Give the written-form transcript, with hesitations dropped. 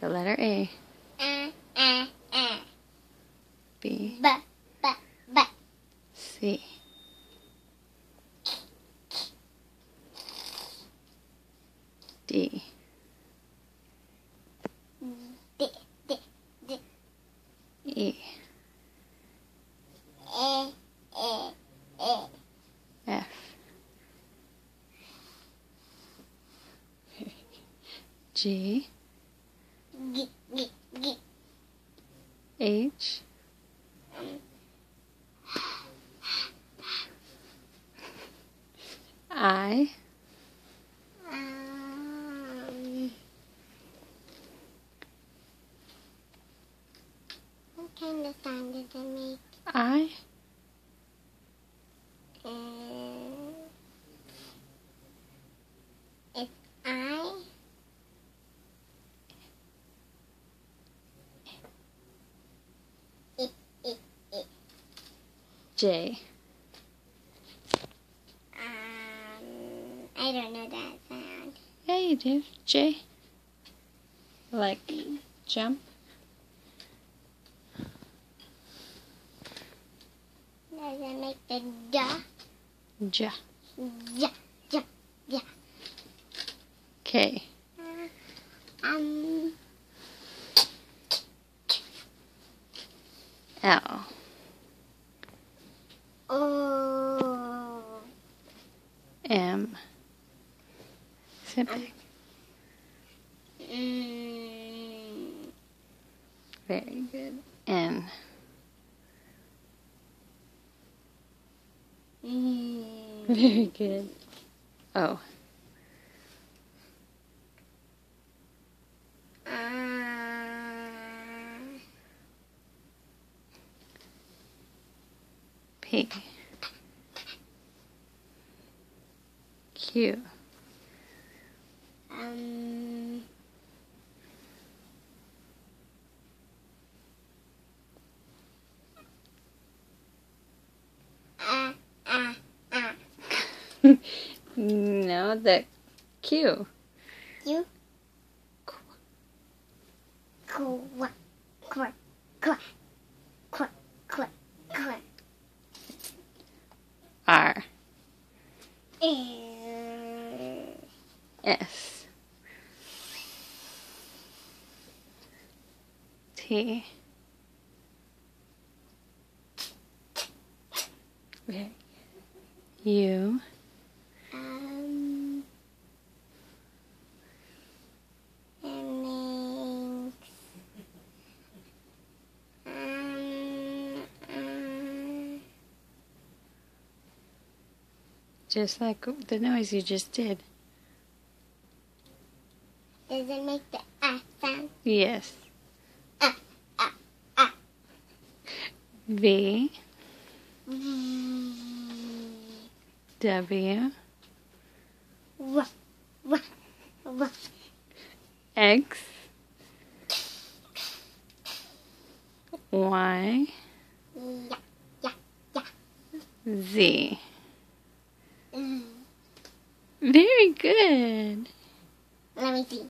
The letter A. A. B. B. C. D. D. E. F. G. G. H. I. What kind of sound does it make? I. It's I. J. I don't know that sound. Yeah, you do. J. Like jump. Does it make the ja? J. Ja. K. L. O. M. Sit back. Very good. N. Very good. O. P. Q. No, the Q. You? R. S. T. U. Just like the noise you just did. Does it make the sound? Yes. V. W. X. Y. Z. Very good. Let me see.